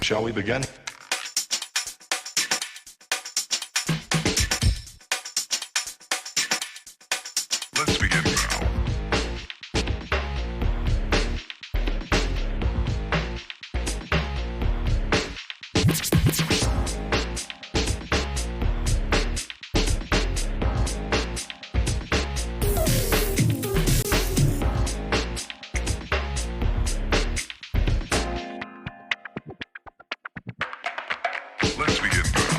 Shall we begin? Let's begin now. Let's begin now.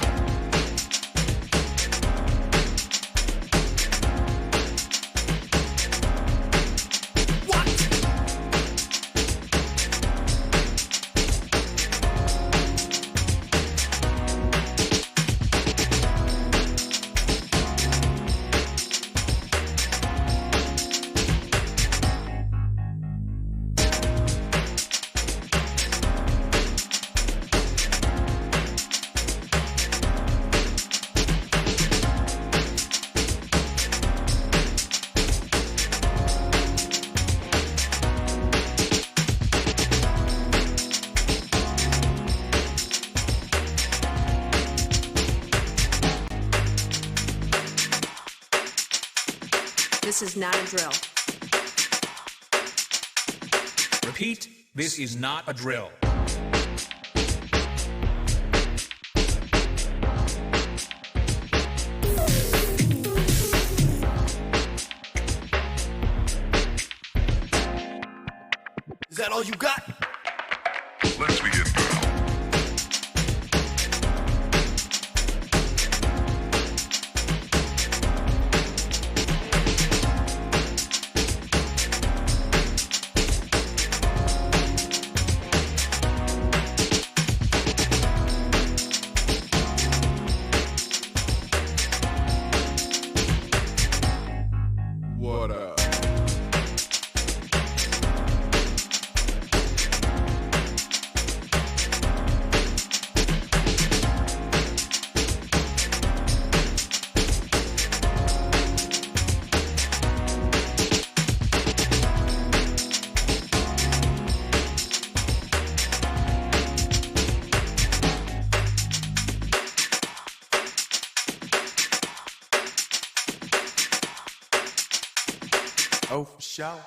This is not a drill. Repeat, this is not a drill. Is that all you got? Let's begin now. What up? Oh, for sure.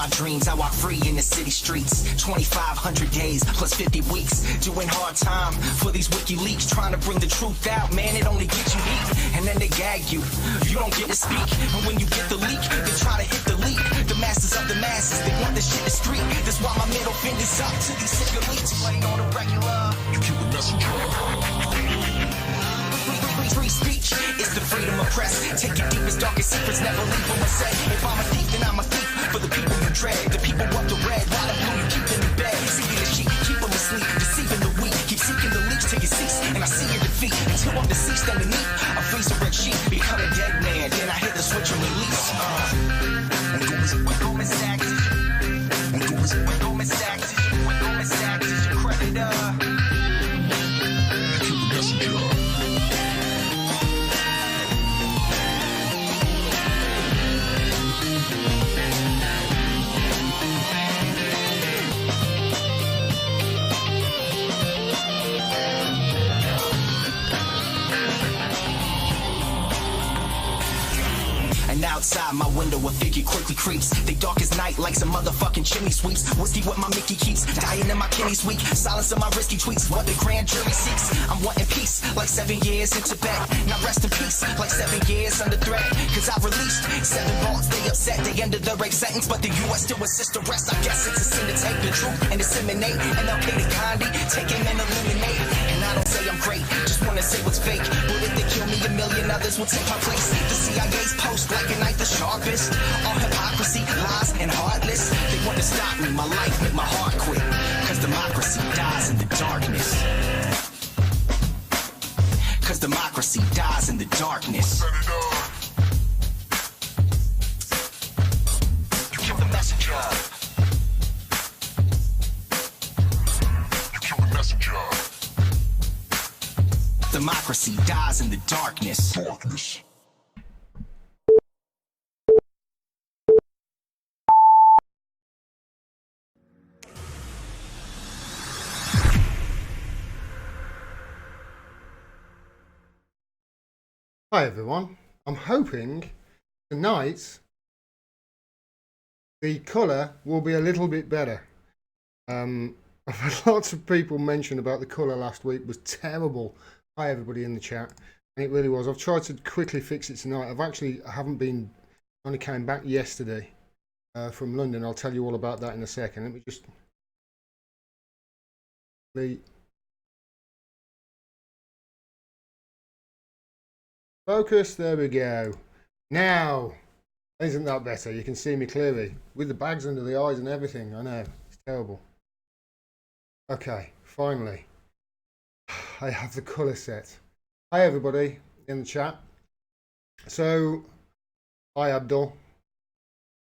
my dreams. I walk free in the city streets. 2,500 days plus 50 weeks. Doing hard time for these WikiLeaks. Trying to bring the truth out, man, it only gets you heat. And then they gag you. You don't get to speak. And when you get the leak, they try to hit the leak. The masters of the masses, they want this shit to street. That's why my middle finger's up to these sick elites. Playing on the regular. You keep the messenger. Free speech is the freedom of press. Take your deepest, darkest secrets, never leave them unsaid. If I'm a thief, then I'm a thief for the people you dread. The people of the red, while the blue you keep them in bed. Seeking the sheep, keep them asleep, deceiving the weak. Keep seeking the leech till you cease, and I see your defeat. Until I'm deceased underneath a freeze a red sheep. Become a dead man, then I hit the switch and release. When Goldman Sachs is your creditor. You keep the messenger. And outside my window a figure quickly creeps. They dark as night like some motherfucking chimney sweeps. Whiskey what my Mickey keeps. Dying in my kidneys weak. Silence of my risky tweets. What the grand jury seeks. I'm wanting peace like 7 years in Tibet. Now rest in peace like 7 years under threat. Cause I released 7 vaults. They upset. They ended the rape sentence. But the US still insists arrest. I guess it's a sin to take the truth and disseminate. And they'll pay the Gandhi. Take him and eliminate. And I don't say I'm great. Just wanna say what's fake. But if they kill me, a million others will take my place. The CIA's post like a knife the sharpest. All hypocrisy, lies, and heartless. They want to stop me, my life, make my heart quit. Cause democracy dies in the darkness. Cause democracy dies in the darkness. You kill the messenger. You kill the messenger. Democracy dies in the darkness. Darkness. Hi everyone, I'm hoping tonight the colour will be a little bit better. I've had lots of people mention about the colour last week was terrible. Hi everybody in the chat, and it really was. I've tried to quickly fix it tonight. I haven't been, only came back yesterday from London. I'll tell you all about that in a second. Let me just focus, there we go. Now, isn't that better? You can see me clearly with the bags under the eyes and everything. I know, it's terrible. Okay, finally, I have the colour set. Hi everybody in the chat. So, hi Abdul,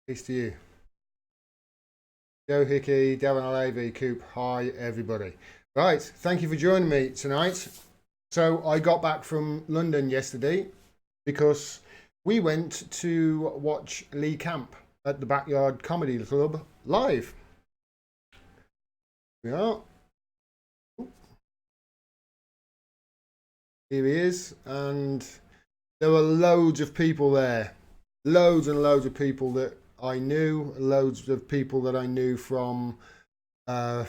peace to you. Joe Hickey, Darren Alavi, Coop, hi everybody. Right, thank you for joining me tonight. So I got back from London yesterday because we went to watch Lee Camp at the Backyard Comedy Club live. Here we are. Here he is, and there were loads of people there. Loads and loads of people that I knew, loads of people that I knew from the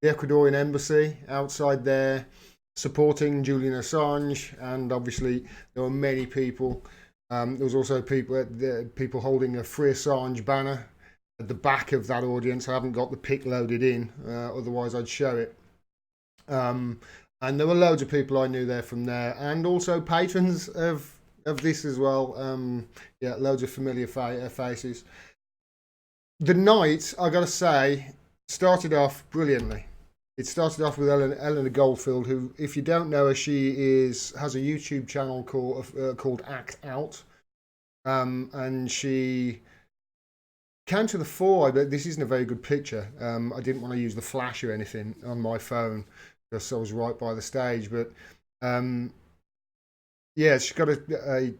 Ecuadorian embassy outside there, supporting Julian Assange, and obviously there were many people. There was also people holding a Free Assange banner at the back of that audience. I haven't got the pic loaded in, otherwise I'd show it. And there were loads of people I knew there from there, and also patrons of this as well. Yeah, loads of familiar faces. The night, I gotta say, started off brilliantly. It started off with Eleanor Goldfield, who, if you don't know her, she has a YouTube channel called Act Out, and she came to the fore. But this isn't a very good picture. I didn't want to use the flash or anything on my phone because I was right by the stage. But yeah, she's got a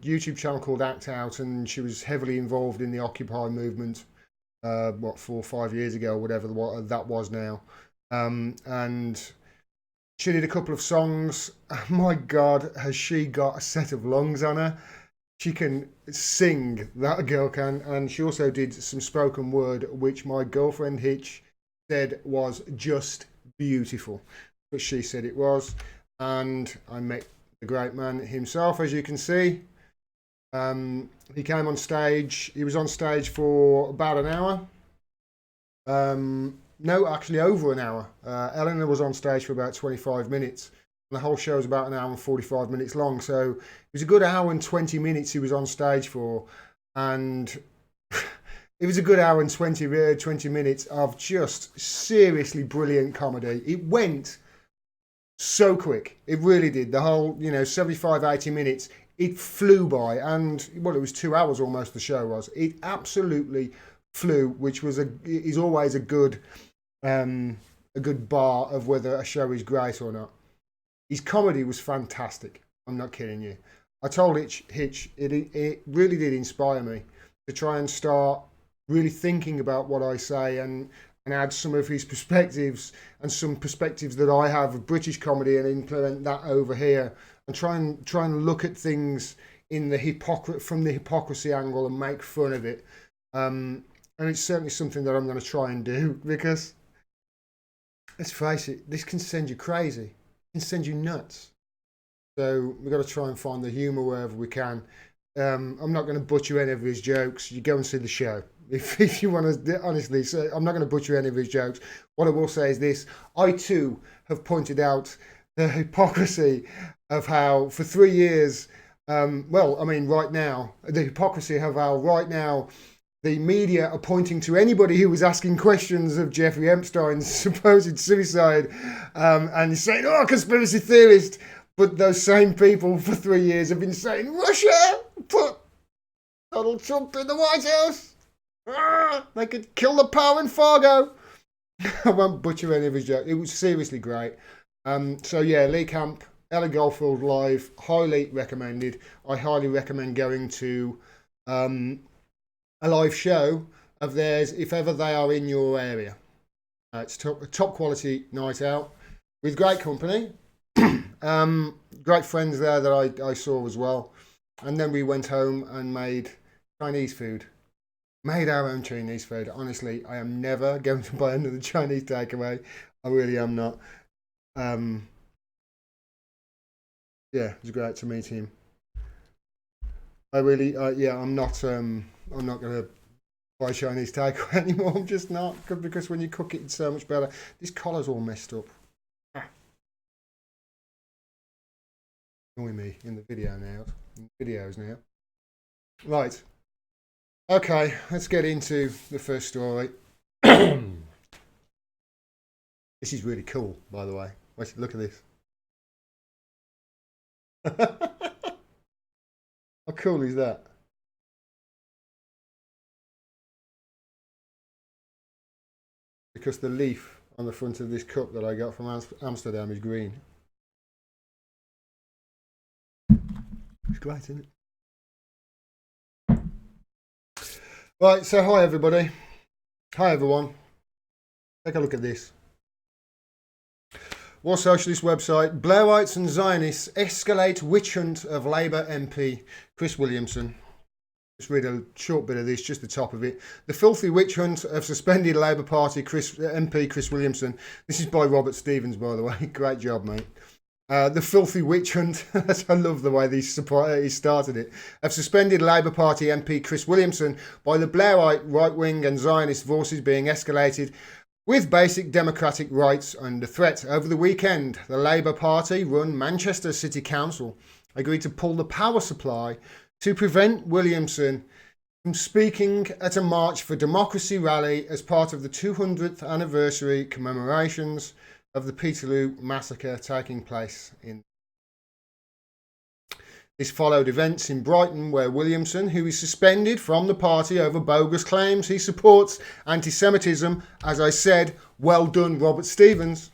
YouTube channel called Act Out, and she was heavily involved in the Occupy movement. 4 or 5 years ago, or whatever that was now. And she did a couple of songs. My God, has she got a set of lungs on her? She can sing, that girl can, and she also did some spoken word, which my girlfriend Hitch said was just beautiful. But she said it was, and I met the great man himself, as you can see. He came on stage. He was on stage for about an hour. No, actually over an hour. Eleanor was on stage for about 25 minutes. And the whole show was about an hour and 45 minutes long. So it was a good hour and 20 minutes he was on stage for. And it was a good hour and 20 minutes of just seriously brilliant comedy. It went so quick. It really did. The whole, 75, 80 minutes, it flew by. And, well, it was 2 hours almost, the show was. It absolutely flew, which is always a good bar of whether a show is great or not. His comedy was fantastic. I'm not kidding you. I told Hitch, it really did inspire me to try and start really thinking about what I say and add some of his perspectives and some perspectives that I have of British comedy and implement that over here and try and look at things in from the hypocrisy angle and make fun of it. And it's certainly something that I'm going to try and do, because let's face it, this can send you crazy. It can send you nuts. So we've got to try and find the humour wherever we can. I'm not going to butcher any of his jokes. You go and see the show. If you want to, honestly, so I'm not going to butcher any of his jokes. What I will say is this. I too have pointed out the hypocrisy of how for 3 years, right now, the hypocrisy of how right now the media are pointing to anybody who was asking questions of Jeffrey Epstein's supposed suicide and saying, oh, conspiracy theorist. But those same people for 3 years have been saying, Russia put Donald Trump in the White House. They could kill the power in Fargo. I won't butcher any of his jokes. It was seriously great. Lee Camp, Ella Goldfield live, highly recommended. I highly recommend going to a live show of theirs if ever they are in your area. It's a top quality night out with great company. Great friends there that I saw as well. And then we went home and made Chinese food. Made our own Chinese food. Honestly, I am never going to buy another Chinese takeaway. I really am not. It was great to meet him. I'm not going to buy Chinese takeaway anymore. I'm just not, because when you cook it, it's so much better. This collar's all messed up. Annoying me in the videos now. Right. Okay, let's get into the first story. This is really cool, by the way. Wait, look at this. How cool is that? Because the leaf on the front of this cup that I got from Amsterdam is green. It's great, isn't it? Right, so hi everybody. Hi everyone. Take a look at this. War Socialist website. Blairites and Zionists escalate witch hunt of Labour MP Chris Williamson. Just read a short bit of this, just the top of it. The filthy witch hunt of suspended Labour Party MP Chris Williamson. This is by Robert Stevens, by the way. Great job, mate. The filthy witch hunt, I love the way he started it, of suspended Labour Party MP Chris Williamson by the Blairite right-wing and Zionist forces being escalated with basic democratic rights under threat. Over the weekend, the Labour Party-run Manchester City Council agreed to pull the power supply to prevent Williamson from speaking at a March for Democracy rally as part of the 200th anniversary commemorations of the Peterloo massacre taking place in. This followed events in Brighton where Williamson, who is suspended from the party over bogus claims he supports anti-Semitism, as I said, well done Robert Stevens,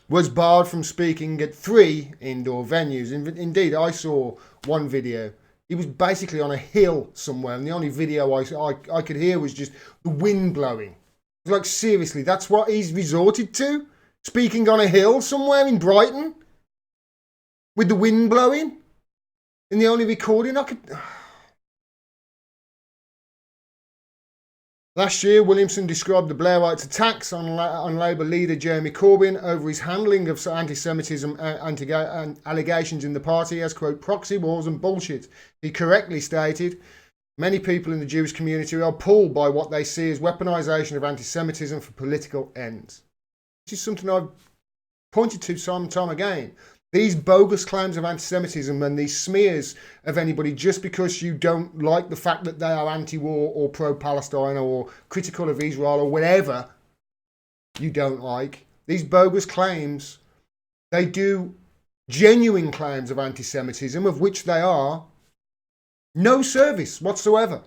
was barred from speaking at 3 indoor venues. Indeed, I saw one video. He was basically on a hill somewhere, and the only video I could hear was just the wind blowing. Like, seriously, that's what he's resorted to? Speaking on a hill somewhere in Brighton? with the wind blowing. And the only recording I could... Last year, Williamson described the Blairites' attacks on Labour leader Jeremy Corbyn over his handling of anti-Semitism allegations in the party as, quote, proxy wars and bullshit. He correctly stated, many people in the Jewish community are appalled by what they see as weaponisation of anti-Semitism for political ends. Which is something I've pointed to time and time again. These bogus claims of anti-Semitism and these smears of anybody just because you don't like the fact that they are anti-war or pro-Palestine or critical of Israel or whatever you don't like. These bogus claims, they do genuine claims of anti-Semitism, of which they are no service whatsoever.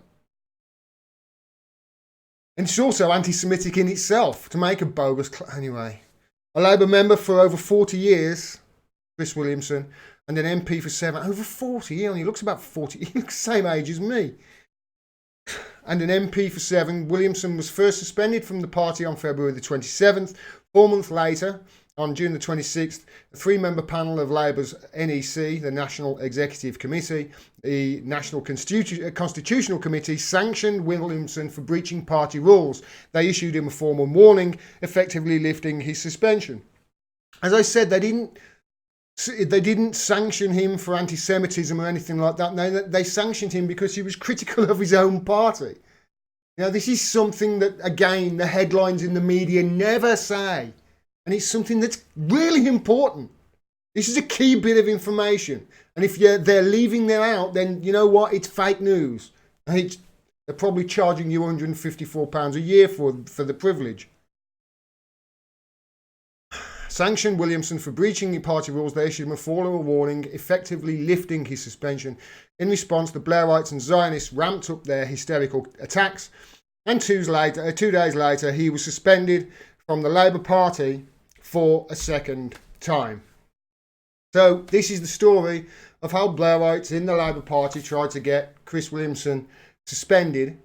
And it's also anti-Semitic in itself to make a bogus claim. Anyway, a Labour member for over 40 years... Chris Williamson, and an MP for 7, over 40, he only looks about 40, he looks the same age as me. And an MP for 7, Williamson was first suspended from the party on February the 27th. 4 months later, on June the 26th, a 3-member panel of Labour's NEC, the National Executive Committee, the National Constitutional Committee, sanctioned Williamson for breaching party rules. They issued him a formal warning, effectively lifting his suspension. As I said, they didn't sanction him for anti-Semitism or anything like that. No, they sanctioned him because he was critical of his own party. Now, this is something that, again, the headlines in the media never say. And it's something that's really important. This is a key bit of information. And if they're leaving that out, then you know what? It's fake news. And they're probably charging you £154 a year for the privilege. Sanctioned Williamson for breaching party rules. They issued him a formal warning, effectively lifting his suspension. In response, the Blairites and Zionists ramped up their hysterical attacks, and 2 days later, he was suspended from the Labour Party for a second time. So this is the story of how Blairites in the Labour Party tried to get Chris Williamson suspended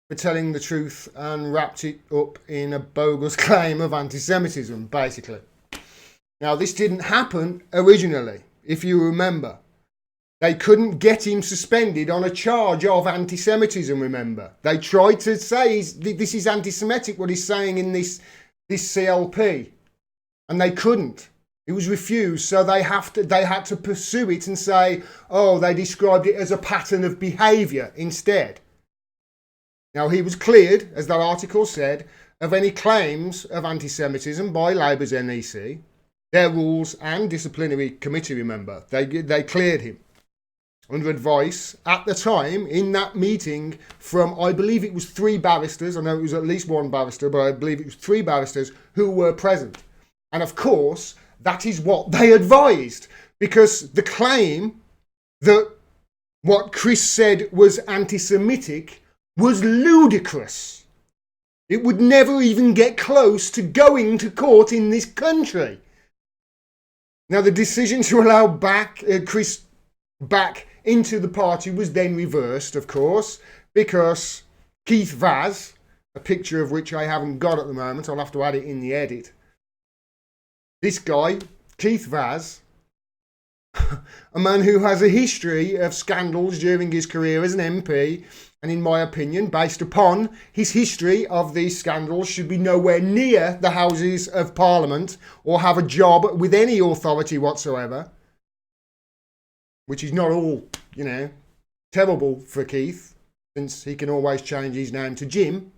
for telling the truth and wrapped it up in a bogus claim of anti-Semitism, basically. Now, this didn't happen originally, if you remember. They couldn't get him suspended on a charge of anti-Semitism, remember. They tried to say this is anti-Semitic, what he's saying in this CLP. And they couldn't. It was refused, so they had to pursue it and say, oh, they described it as a pattern of behaviour instead. Now, he was cleared, as that article said, of any claims of anti-Semitism by Labour's NEC. Their rules and disciplinary committee, remember, they cleared him under advice at the time in that meeting from, I believe it was 3 barristers. I know it was at least 1 barrister, but I believe it was 3 barristers who were present. And of course, that is what they advised, because the claim that what Chris said was anti-Semitic was ludicrous. It would never even get close to going to court in this country. Now, the decision to allow Chris back into the party was then reversed, of course, because Keith Vaz, a picture of which I haven't got at the moment, I'll have to add it in the edit. This guy, Keith Vaz, a man who has a history of scandals during his career as an MP, and in my opinion, based upon his history of these scandals, should be nowhere near the Houses of Parliament or have a job with any authority whatsoever. Which is not all, terrible for Keith, since he can always change his name to Jim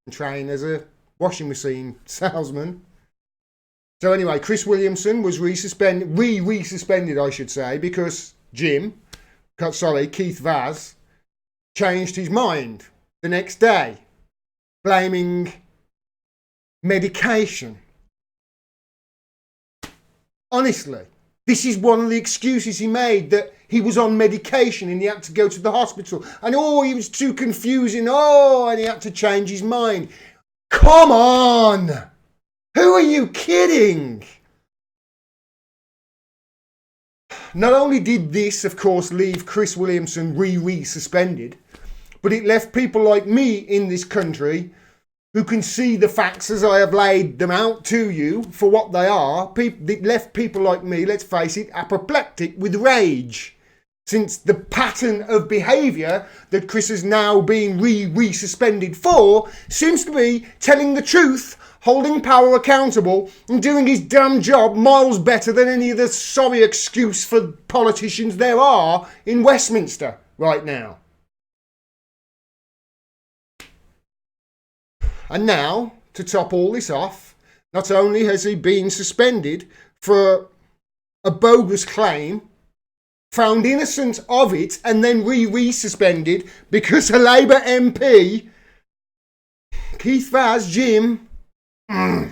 and train as a washing machine salesman. So anyway, Chris Williamson was re-suspended, I should say, because Keith Vaz changed his mind the next day, blaming medication. Honestly, this is one of the excuses he made, that he was on medication and he had to go to the hospital. And he was too confusing. And he had to change his mind. Come on! Who are you kidding? Not only did this, of course, leave Chris Williamson re-suspended, but it left people like me in this country who can see the facts as I have laid them out to you for what they are, it left people like me, let's face it, apoplectic with rage. Since the pattern of behaviour that Chris has now been re-suspended for seems to be telling the truth, holding power accountable, and doing his damn job miles better than any of the sorry excuse for politicians there are in Westminster right now. And now, to top all this off, not only has he been suspended for a bogus claim, found innocent of it, and then re-suspended because a Labour MP, Keith Vaz, Jim, God.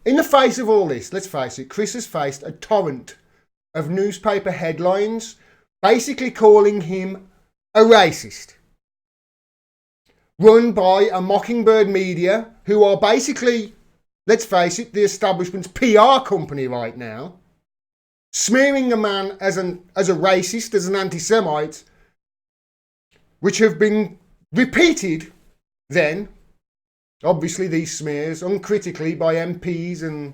In the face of all this, let's face it, Chris has faced a torrent of newspaper headlines basically calling him a racist. Run by a Mockingbird media who are basically, let's face it, the establishment's PR company right now, smearing a man as a racist, as an anti-Semite, which have been repeated then, obviously these smears, uncritically by MPs and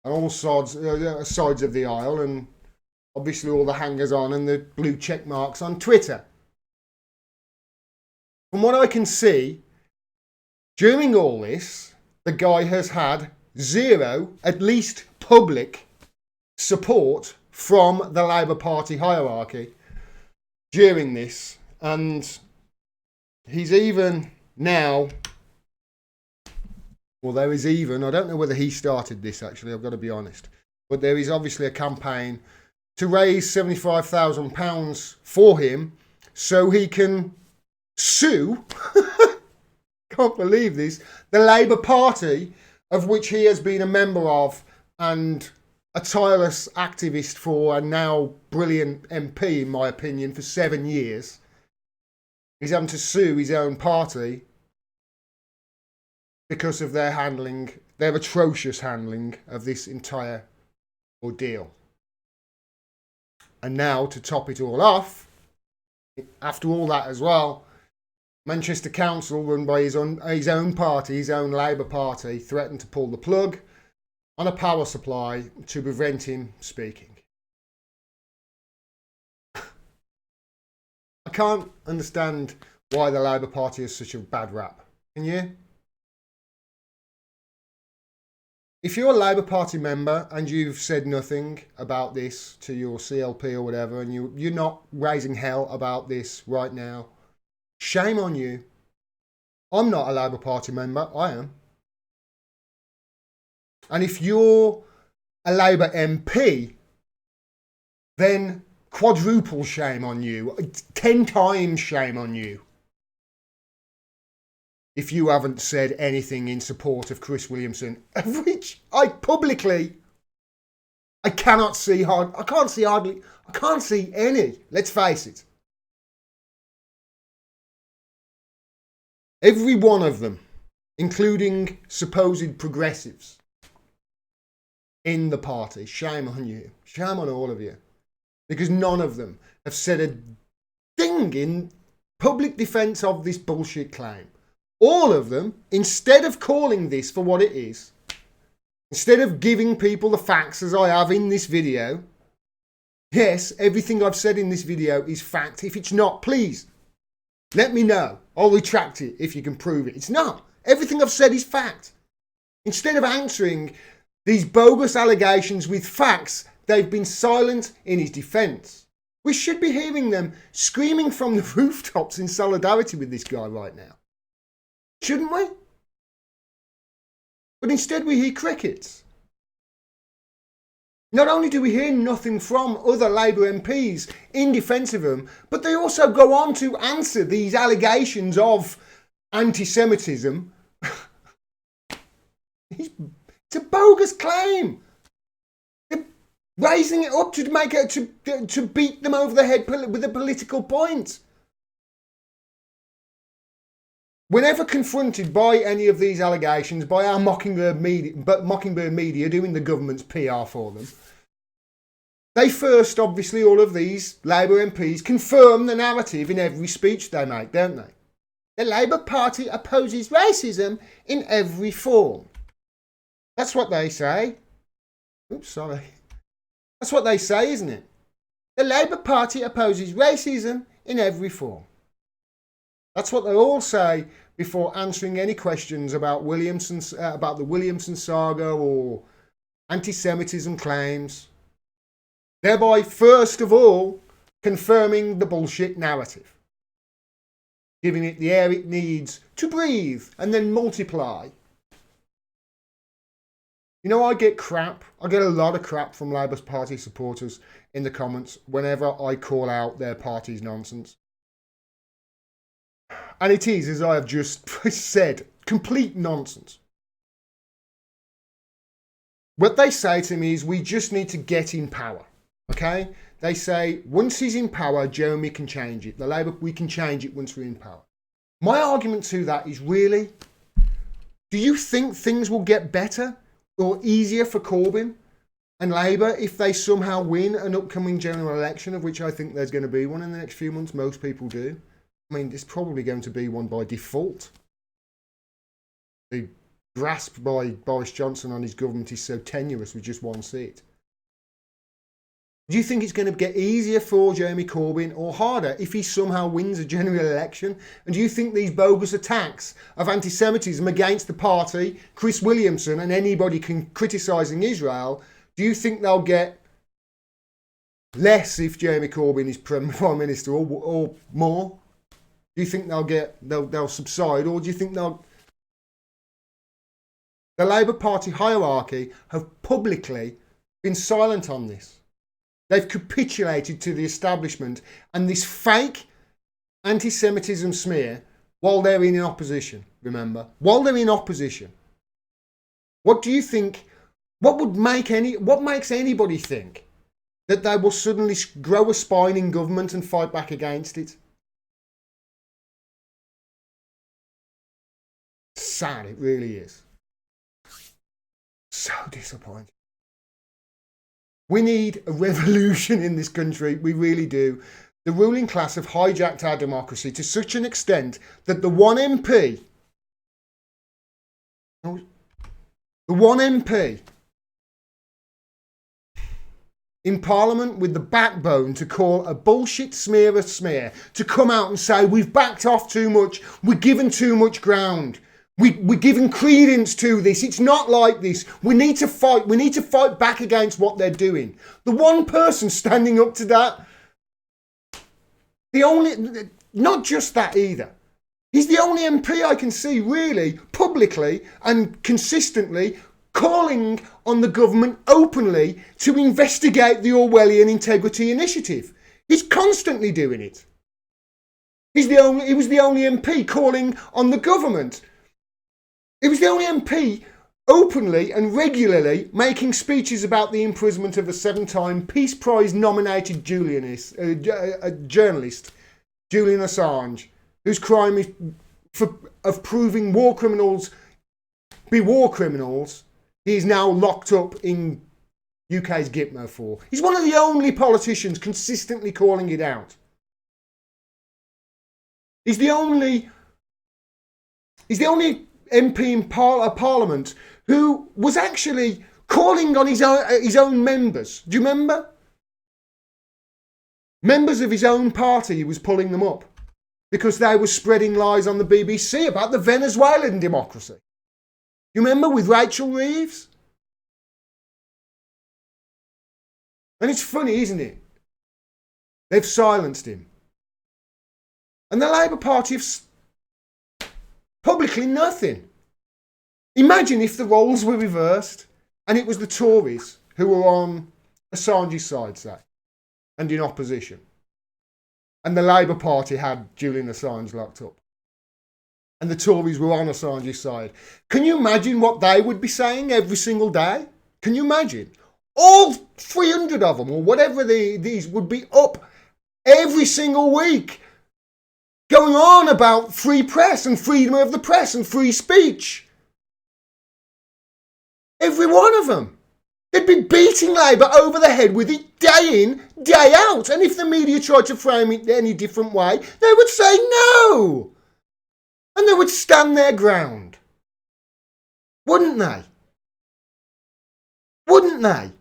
all sides of the aisle, and obviously all the hangers-on and the blue check marks on Twitter. From what I can see, during all this, the guy has had zero, at least public, support from the Labour Party hierarchy during this. And he's even now, well, there is even, I don't know whether he started this actually, I've got to be honest, but there is obviously a campaign to raise £75,000 for him so he can sue, can't believe this, the Labour Party, of which he has been a member of and a tireless activist for, and now brilliant MP in my opinion, for 7 years. He's having to sue his own party because of their handling, their atrocious handling of this entire ordeal. And now, to top it all off, after all that as well, Manchester Council, run by his own party, his own Labour Party, threatened to pull the plug on a power supply to prevent him speaking. I can't understand why the Labour Party has such a bad rap. Can you? If you're a Labour Party member and you've said nothing about this to your CLP or whatever, and you're not raising hell about this right now, shame on you. I'm not a Labour Party member, I am. And if you're a Labour MP, then quadruple shame on you, 10 times shame on you. If you haven't said anything in support of Chris Williamson, of which I publicly, I can't see any, let's face it. Every one of them, including supposed progressives in the party, shame on you. Shame on all of you. Because none of them have said a thing in public defence of this bullshit claim. All of them, instead of calling this for what it is, instead of giving people the facts as I have in this video, yes, everything I've said in this video is fact. If it's not, please let me know. I'll retract it if you can prove it. It's not. Everything I've said is fact. Instead of answering these bogus allegations with facts, they've been silent in his defence. We should be hearing them screaming from the rooftops in solidarity with this guy right now. Shouldn't we? But instead we hear crickets. Not only do we hear nothing from other Labour MPs in defence of him, but they also go on to answer these allegations of anti-Semitism. It's a bogus claim. They're raising it up to make it to beat them over the head with a political point. Whenever confronted by any of these allegations, by our Mockingbird media doing the government's PR for them, They first, obviously, all of these Labour MPs confirm the narrative in every speech they make, don't they? The Labour Party opposes racism in every form. That's what they say. Oops, sorry. That's what they say, isn't it? The Labour Party opposes racism in every form. That's what they all say before answering any questions about about the Williamson saga or anti-Semitism claims. Thereby, first of all, confirming the bullshit narrative, giving it the air it needs to breathe and then multiply. You know, I get crap. I get a lot of crap from Labour Party supporters in the comments whenever I call out their party's nonsense. And it is, as I have just said, complete nonsense. What they say to me is we just need to get in power. Okay? They say once he's in power, Jeremy can change it. The Labour, we can change it once we're in power. My argument to that is, really, do you think things will get better or easier for Corbyn and Labour if they somehow win an upcoming general election, of which I think there's going to be one in the next few months? Most people do. I mean, it's probably going to be one by default. The grasp by Boris Johnson on his government is so tenuous with just one seat. Do you think it's going to get easier for Jeremy Corbyn or harder if he somehow wins a general election? And do you think these bogus attacks of anti-Semitism against the party, Chris Williamson and anybody criticising Israel, do you think they'll get less if Jeremy Corbyn is Prime Minister or more? Do you think they'll subside, or do you think the Labour Party hierarchy have publicly been silent on this? They've capitulated to the establishment and this fake anti-Semitism smear while they're in opposition, remember? While they're in opposition. What do you think, what makes anybody think that they will suddenly grow a spine in government and fight back against it? Sad, it really is. So disappointing. We need a revolution in this country, we really do. The ruling class have hijacked our democracy to such an extent that the one MP in Parliament with the backbone to call a bullshit smear a smear, to come out and say we've backed off too much, we're given too much ground. We're giving credence to this. It's not like this. We need to fight. We need to fight back against what they're doing. The one person standing up to that, not just that either. He's the only MP I can see really publicly and consistently calling on the government openly to investigate the Orwellian Integrity Initiative. He's constantly doing it. He was the only MP calling on the government. He was the only MP openly and regularly making speeches about the imprisonment of a 7-time Peace Prize nominated journalist, Julian Assange, whose crime is of proving war criminals be war criminals. He is now locked up in UK's Gitmo for. He's one of the only politicians consistently calling it out. He's the only MP in Parliament who was actually calling on his own members. Do you remember? Members of his own party, he was pulling them up because they were spreading lies on the BBC about the Venezuelan democracy. You remember with Rachel Reeves? And it's funny, isn't it? They've silenced him. And the Labour Party have publicly nothing. Imagine if the roles were reversed and it was the Tories who were on Assange's side, say, and in opposition. And the Labour Party had Julian Assange locked up. And the Tories were on Assange's side. Can you imagine what they would be saying every single day? Can you imagine? All 300 of them, or whatever these, would be up every single week going on about free press and freedom of the press and free speech. Every one of them. They'd be beating Labour over the head with it day in, day out. And if the media tried to frame it any different way, they would say no. And they would stand their ground. Wouldn't they? Wouldn't they?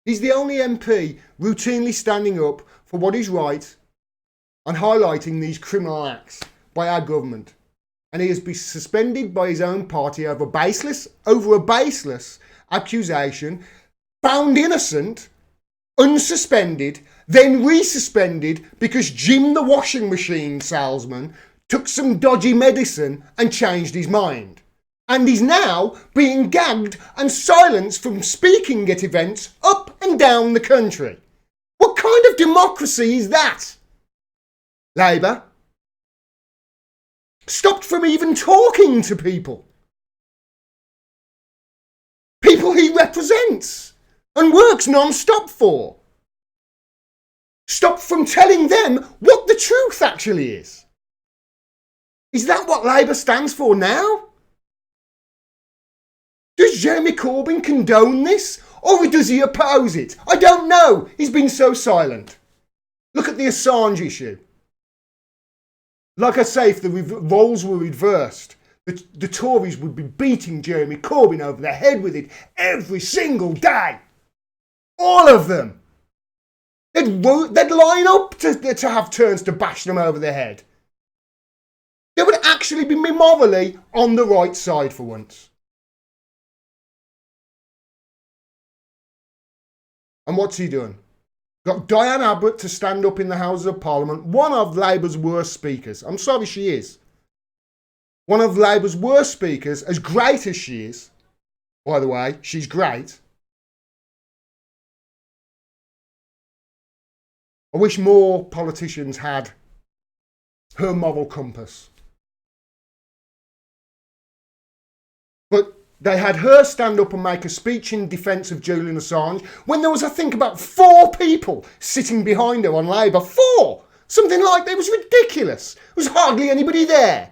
He's the only MP routinely standing up for what is right and highlighting these criminal acts by our government. And he has been suspended by his own party over a baseless accusation, found innocent, unsuspended, then resuspended because Jim the washing machine salesman took some dodgy medicine and changed his mind. And he's now being gagged and silenced from speaking at events up and down the country. What kind of democracy is that? Labour? Stopped from even talking to people. People he represents and works non-stop for. Stopped from telling them what the truth actually is. Is that what Labour stands for now? Does Jeremy Corbyn condone this? Or does he oppose it? I don't know. He's been so silent. Look at the Assange issue. Like I say, if the roles were reversed, the Tories would be beating Jeremy Corbyn over the head with it every single day. All of them. They'd line up to have turns to bash them over the head. They would actually be morally on the right side for once. And what's he doing? Got Diane Abbott to stand up in the Houses of Parliament, one of Labour's worst speakers. I'm sorry, she is. One of Labour's worst speakers, as great as she is. By the way, she's great. I wish more politicians had her moral compass. But they had her stand up and make a speech in defence of Julian Assange when there was, I think, about 4 people sitting behind her on Labour. 4! Something like that. It was ridiculous. There was hardly anybody there.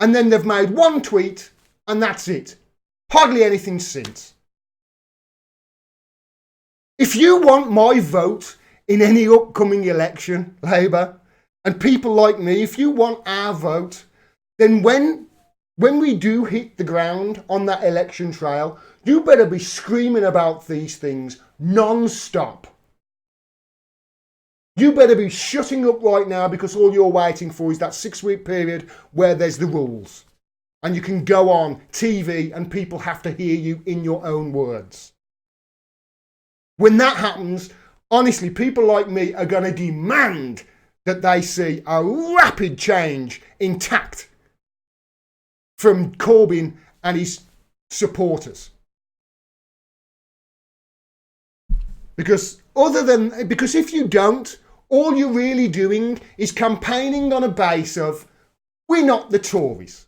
And then they've made one tweet and that's it. Hardly anything since. If you want my vote in any upcoming election, Labour, and people like me, if you want our vote, then when we do hit the ground on that election trail, you better be screaming about these things non-stop. You better be shutting up right now because all you're waiting for is that 6-week period where there's the rules. And you can go on TV and people have to hear you in your own words. When that happens, honestly, people like me are going to demand that they see a rapid change in tact from Corbyn and his supporters. Because if you don't, all you're really doing is campaigning on a base of, we're not the Tories.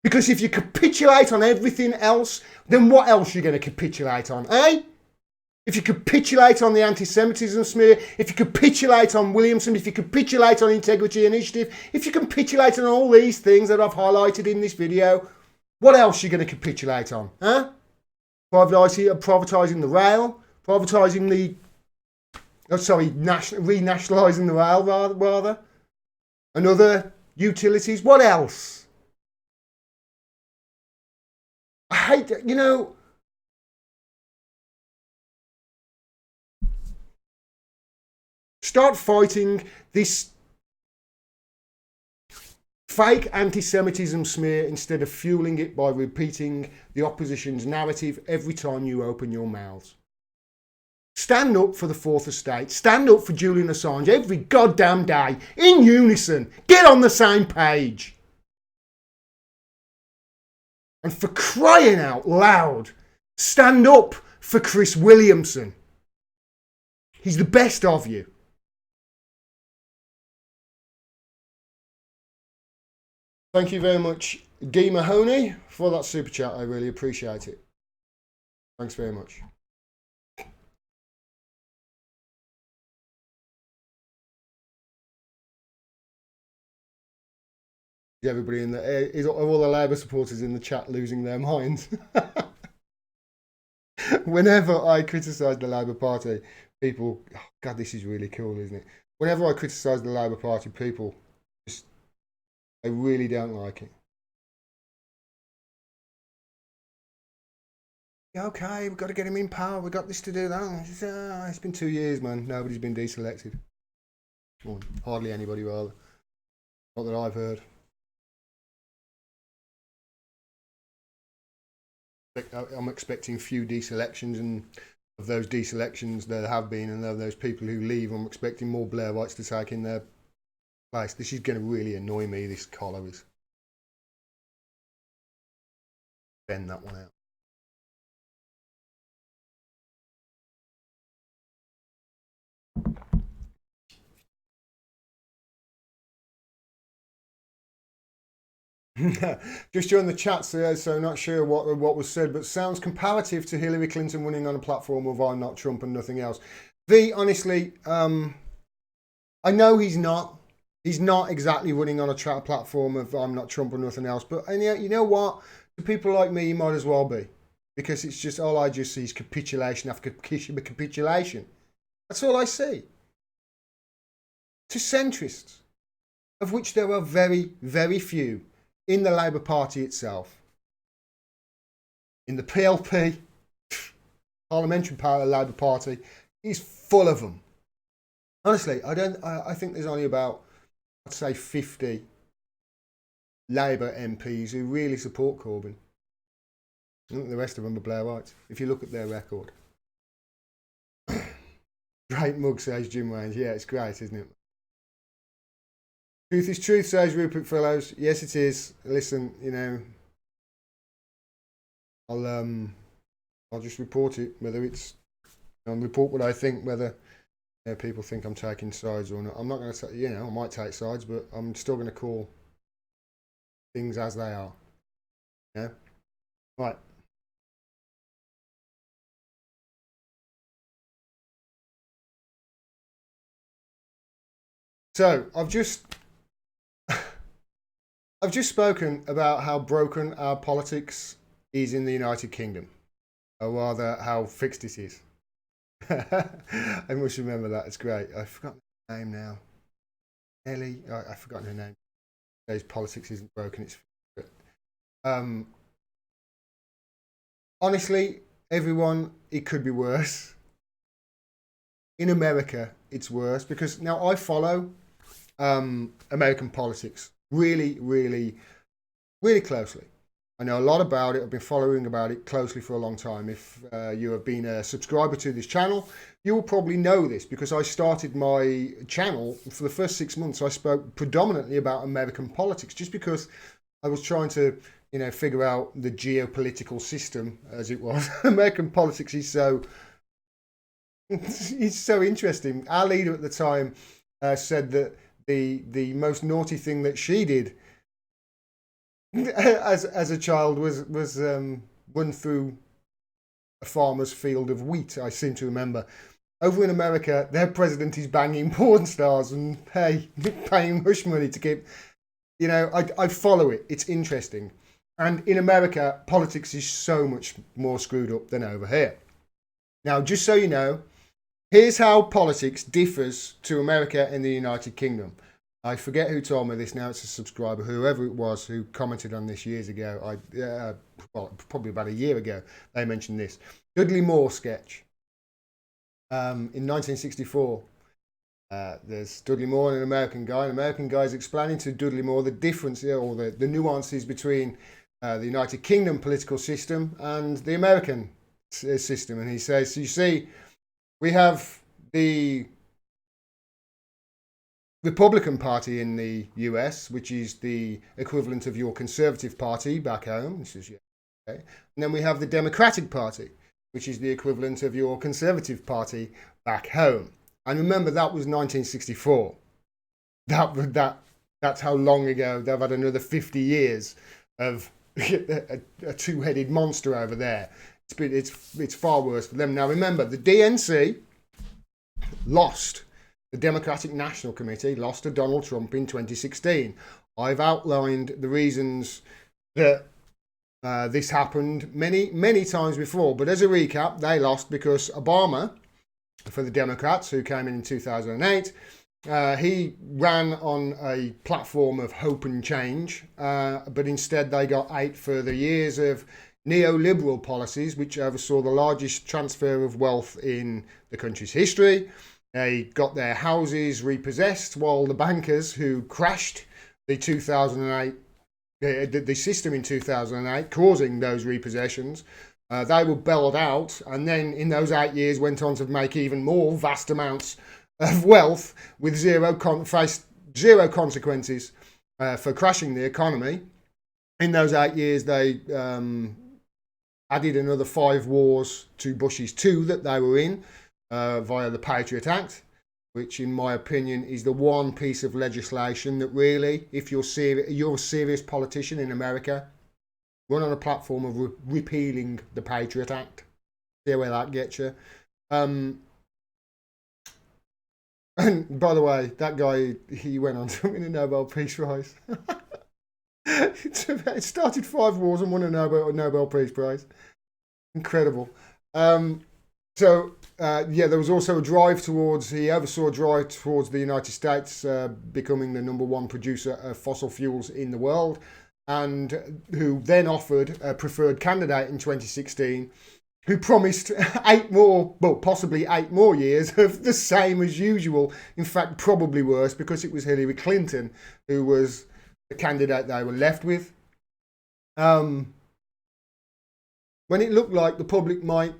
Because if you capitulate on everything else, then what else are you going to capitulate on, eh? If you capitulate on the anti-Semitism smear, if you capitulate on Williamson, if you capitulate on Integrity Initiative, if you capitulate on all these things that I've highlighted in this video, what else are you going to capitulate on? Huh? Privatising the rail, renationalising the rail rather, and other utilities. What else? I hate that, Start fighting this fake anti-Semitism smear instead of fueling it by repeating the opposition's narrative every time you open your mouths. Stand up for the Fourth Estate. Stand up for Julian Assange every goddamn day in unison. Get on the same page. And for crying out loud, stand up for Chris Williamson. He's the best of you. Thank you very much, D. Mahoney, for that super chat. I really appreciate it. Thanks very much. Everybody in the is all the Labour supporters in the chat losing their minds. Whenever I criticise the Labour Party, people, oh God, this is really cool, isn't it? Whenever I criticise the Labour Party, people just, they really don't like it. Okay, we've got to get him in power. We've got this to do that. It's been 2 years, man. Nobody's been deselected. Well, hardly anybody, rather. Not that I've heard. I'm expecting few deselections, and of those deselections there have been, and of those people who leave, I'm expecting more Blairites to take in their place. This is going to really annoy me, this collar is. Bend that one out. Just joined the chat, so not sure what was said, but sounds comparative to Hillary Clinton winning on a platform of I'm not Trump and nothing else. Honestly, I know he's not exactly running on a platform of I'm not Trump and nothing else, but and you know what? To people like me, he might as well be, because it's just all I just see is capitulation after capitulation. That's all I see. To centrists, of which there are very, very few in the Labour Party itself, in the PLP, Parliamentary Labour Party, is full of them. Honestly, I think there's only about, I'd say 50 Labour MPs who really support Corbyn. I think the rest of them are Blairites, if you look at their record. Great mug, says Jim Waynes. Yeah, it's great, isn't it? Truth is truth, says Rupert Fellows. Yes, it is. Listen, you know, I'll just report it, whether it's, I'll report what I think, whether people think I'm taking sides or not. I'm not going to say, I might take sides, but I'm still going to call things as they are. Yeah, right. So I've just spoken about how broken our politics is in the United Kingdom, or rather how fixed it is. I must remember that. It's great. I've forgotten her name now. Ellie. I've forgotten her name. Today's politics isn't broken. It's honestly, everyone, it could be worse. In America, it's worse because now I follow American politics really, really, really closely. I know a lot about it. I've been following about it closely for a long time. If you have been a subscriber to this channel, you will probably know this because I started my channel for the first 6 months. I spoke predominantly about American politics just because I was trying to, figure out the geopolitical system as it was. American politics is so interesting. Our leader at the time said that the most naughty thing that she did as a child was run through a farmer's field of wheat. I seem to remember. Over in America, their president is banging porn stars and paying hush money to keep. I follow it. It's interesting. And in America, politics is so much more screwed up than over here. Now, just so you know, here's how politics differs to America and the United Kingdom. I forget who told me this now. It's a subscriber, whoever it was, who commented on this years ago. Probably about a year ago, they mentioned this. Dudley Moore sketch. In 1964, there's Dudley Moore and an American guy. An American guy is explaining to Dudley Moore the difference or the nuances between the United Kingdom political system and the American system. And he says, you see, we have the Republican Party in the US, which is the equivalent of your Conservative Party back home. This is, okay. And then we have the Democratic Party, which is the equivalent of your Conservative Party back home. And remember, that was 1964. That's how long ago. They've had another 50 years of a two-headed monster over there. It's far worse for them. Now remember, the DNC lost. The Democratic National Committee lost to Donald Trump in 2016 I've outlined the reasons that this happened many times before. But as a recap, they lost because Obama, for the Democrats, who came in 2008, he ran on a platform of hope and change, but instead they got 8 further years of neoliberal policies, which oversaw the largest transfer of wealth in the country's history. They got their houses repossessed, while the bankers who crashed the 2008 the system in 2008, causing those repossessions, they were bailed out, and then in those 8 years went on to make even more vast amounts of wealth with faced zero consequences for crashing the economy. In those 8 years, they added another 5 wars to Bush's 2 that they were in via the Patriot Act, which in my opinion is the one piece of legislation that really, if you're a serious politician in America, run on a platform of repealing the Patriot Act. See where that gets you. And by the way, that guy, he went on to win a Nobel Peace Prize. It started 5 wars and won a Nobel Peace Prize. Incredible. There was also he oversaw a drive towards the United States becoming the #1 producer of fossil fuels in the world, and who then offered a preferred candidate in 2016 who promised possibly 8 more years of the same as usual. In fact, probably worse, because it was Hillary Clinton who was the candidate they were left with. When it looked like the public might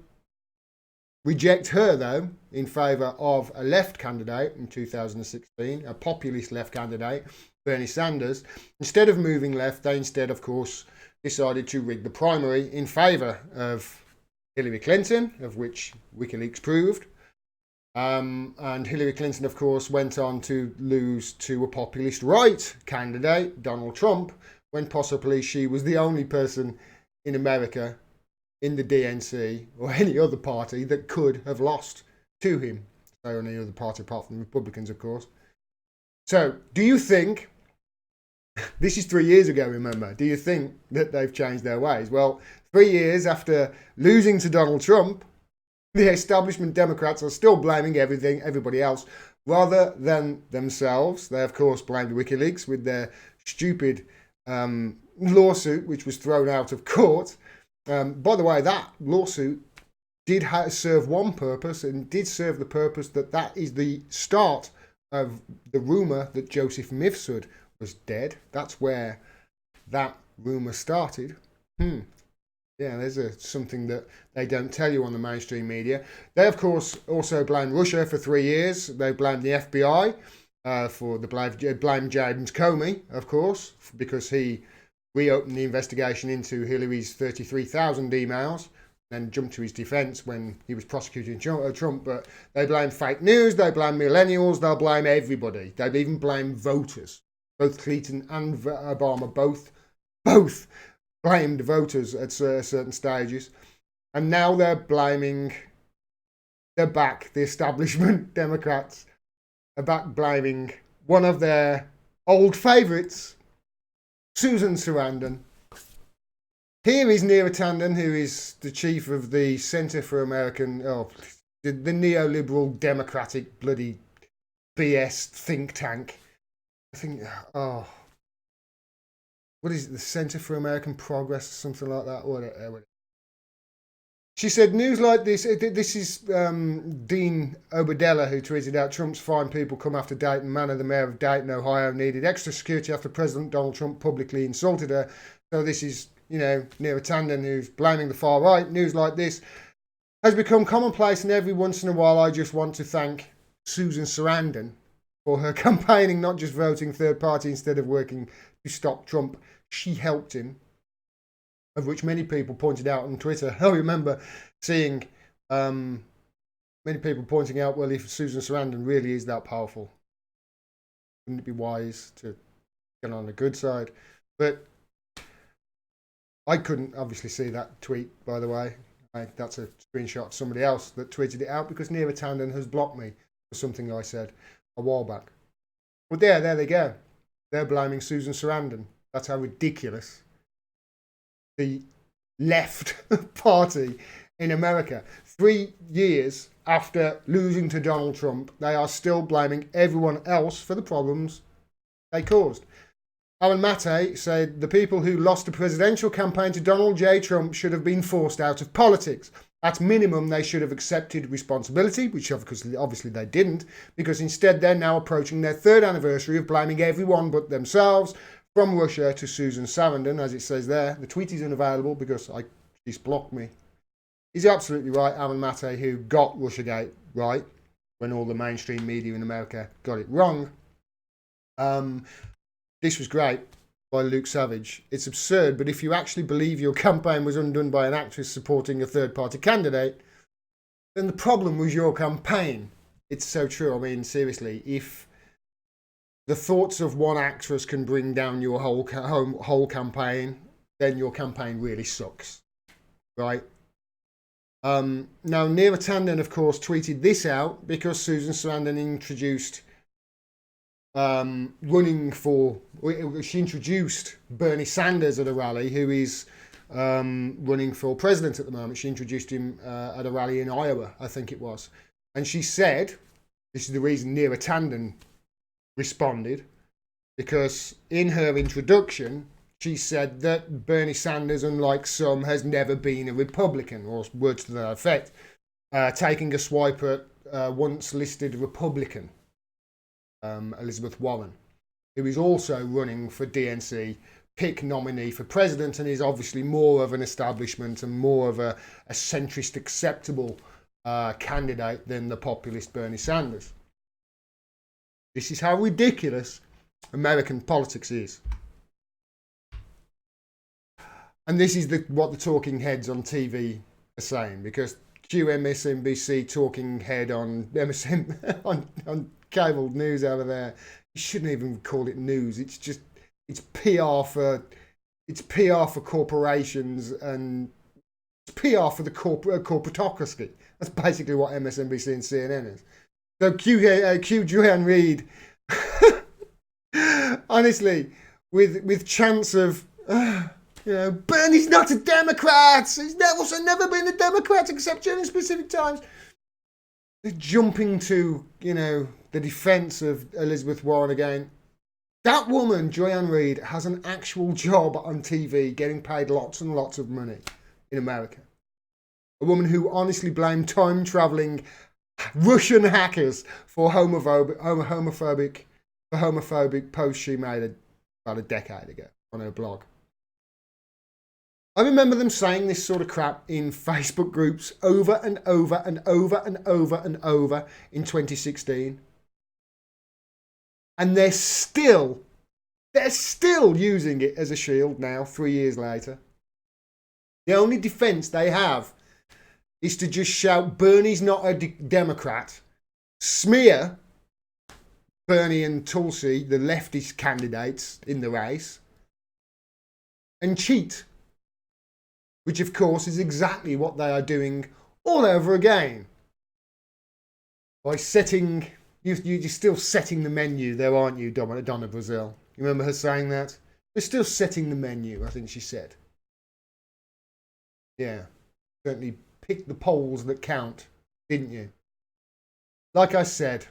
reject her, though, in favour of a left candidate in 2016, a populist left candidate, Bernie Sanders, instead of moving left, they instead, of course, decided to rig the primary in favour of Hillary Clinton, of which WikiLeaks proved. And Hillary Clinton, of course, went on to lose to a populist right candidate, Donald Trump, when possibly she was the only person in America, in the DNC or any other party, that could have lost to him. So any other party apart from the Republicans, of course. So do you think, this is 3 years ago, remember, do you think that they've changed their ways? Well, 3 years after losing to Donald Trump, the establishment Democrats are still blaming everybody else, rather than themselves. They, of course, blamed WikiLeaks with their stupid lawsuit, which was thrown out of court. By the way, that lawsuit did serve one purpose, and did serve the purpose that is the start of the rumour that Joseph Mifsud was dead. That's where that rumour started. Yeah, there's something that they don't tell you on the mainstream media. They, of course, also blamed Russia for 3 years. They blamed the FBI for the blamed James Comey, of course, because he reopened the investigation into Hillary's 33,000 emails and jumped to his defence when he was prosecuting Trump. But they blame fake news, they blame millennials, they'll blame everybody. They've even blamed voters. Both Clinton and Obama both blamed voters at certain stages. And now they're back, the establishment Democrats are back blaming one of their old favourites, Susan Sarandon. Here is Neera Tanden, who is the chief of the Centre for American, the neoliberal democratic bloody BS think tank. I think, what is it, the Centre for American Progress, something like that? Whatever. She said, news like this is Dean Obadella, who tweeted out, Trump's fine people come after Dayton Manor. The mayor of Dayton, Ohio, needed extra security after President Donald Trump publicly insulted her. So this is, Neera Tanden, who's blaming the far right. News like this has become commonplace, and every once in a while I just want to thank Susan Sarandon for her campaigning, not just voting third party instead of working to stop Trump. She helped him. Of which many people pointed out on Twitter. I remember seeing many people pointing out, well, if Susan Sarandon really is that powerful, wouldn't it be wise to get on the good side? But I couldn't obviously see that tweet, by the way. That's a screenshot of somebody else that tweeted it out, because Neera Tanden has blocked me for something I said a while back. But there they go. They're blaming Susan Sarandon. That's how ridiculous the left party in America. 3 years after losing to Donald Trump, they are still blaming everyone else for the problems they caused. Alan Mattei said the people who lost the presidential campaign to Donald J. Trump should have been forced out of politics. At minimum, they should have accepted responsibility, which obviously they didn't, because instead they're now approaching their 3rd anniversary of blaming everyone but themselves, from Russia to Susan Sarandon, as it says there. The tweet is unavailable because she's blocked me. He's absolutely right, Alan Mattei, who got Russiagate right when all the mainstream media in America got it wrong. This was great by Luke Savage. It's absurd, but if you actually believe your campaign was undone by an actress supporting a third-party candidate, then the problem was your campaign. It's so true. I mean, seriously, if the thoughts of one actress can bring down your whole campaign, then your campaign really sucks, right? Now, Neera Tanden, of course, tweeted this out because Susan Sarandon introduced she introduced Bernie Sanders at a rally, who is running for president at the moment. She introduced him at a rally in Iowa, I think it was. And she said, this is the reason Neera Tanden responded, because in her introduction, she said that Bernie Sanders, unlike some, has never been a Republican, or words to that effect, taking a swipe at once listed Republican, Elizabeth Warren, who is also running for DNC pick nominee for president and is obviously more of an establishment and more of a centrist acceptable candidate than the populist Bernie Sanders. This is how ridiculous American politics is. And this is what the talking heads on TV are saying, because MSNBC talking head on on cable news over there, you shouldn't even call it news. It's PR for corporations, and it's PR for the corporatocracy. That's basically what MSNBC and CNN is. So Q Joanne Reid, honestly, with chance of Bernie's not a Democrat. He's also never been a Democrat except during specific times. They're jumping to the defence of Elizabeth Warren again. That woman, Joanne Reid, has an actual job on TV, getting paid lots and lots of money in America. A woman who honestly blamed time-travelling Russian hackers for homophobic posts she made about a decade ago on her blog. I remember them saying this sort of crap in Facebook groups over and over and over and over and over in 2016. And they're still using it as a shield now, 3 years later. The only defence they have is to just shout, Bernie's not a Democrat, smear Bernie and Tulsi, the leftist candidates in the race, and cheat. Which, of course, is exactly what they are doing all over again. By setting... You're still setting the menu there, aren't you, Donna Brazil? You remember her saying that? We're still setting the menu, I think she said. Yeah. Certainly pick the polls that count, didn't you? Like I said,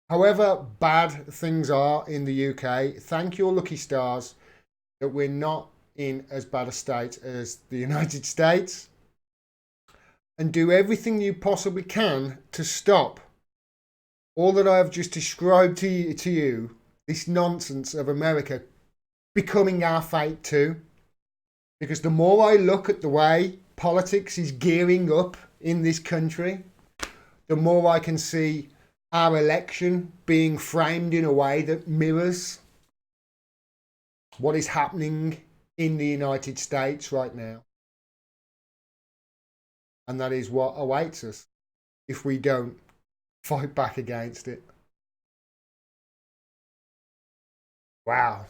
however bad things are in the UK, thank your lucky stars that we're not in as bad a state as the United States, and do everything you possibly can to stop all that I have just described to you, this nonsense of America becoming our fate too. Because the more I look at the way politics is gearing up in this country, the more I can see our election being framed in a way that mirrors what is happening in the United States right now. And that is what awaits us if we don't fight back against it. Wow.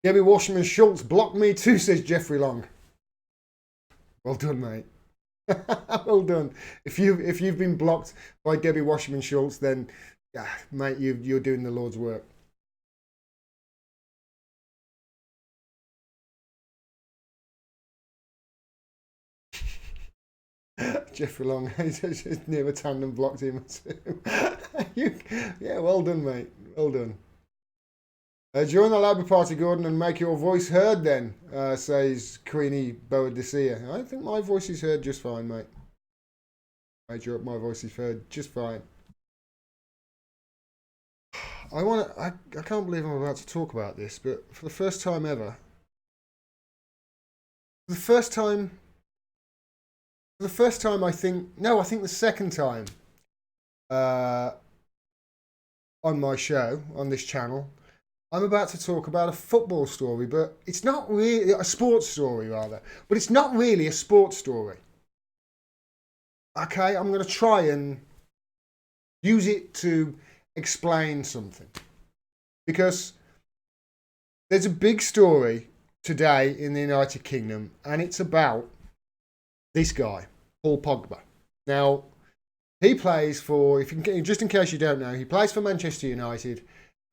Debbie Wasserman Schultz blocked me too, says Jeffrey Long. Well done, mate. Well done. If you've been blocked by Debbie Wasserman Schultz, then, mate, you're doing the Lord's work. Jeffrey Long, just near a tandem blocked him too. Yeah, well done, mate. Well done. Join the Labour Party, Gordon, and make your voice heard then, says Queenie Boadicea. I think my voice is heard just fine, mate. My voice is heard just fine. I can't believe I'm about to talk about this, but for the first time ever, I think the second time on my show, on this channel, I'm about to talk about a football story, but it's not really a sports story, rather. But it's not really a sports story. Okay, I'm going to try and use it to explain something. Because there's a big story today in the United Kingdom, and it's about this guy, Paul Pogba. Now, he plays for, just in case you don't know, he plays for Manchester United.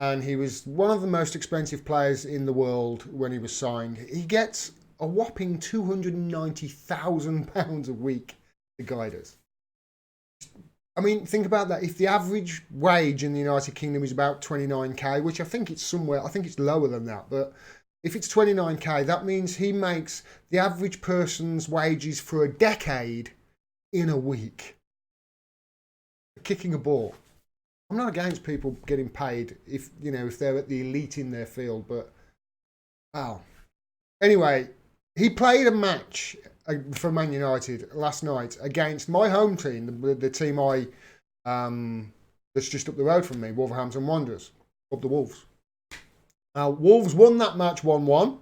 And he was one of the most expensive players in the world when he was signed. He gets a whopping £290,000 a week to guide us. I mean, think about that. If the average wage in the United Kingdom is about 29k, which I think it's lower than that. But if it's 29k, that means he makes the average person's wages for a decade in a week. Kicking a ball. I'm not against people getting paid if they're at the elite in their field, but wow. Anyway, he played a match for Man United last night against my home team, the team that's just up the road from me, Wolverhampton Wanderers, up the Wolves. Now, Wolves won that match 1-1,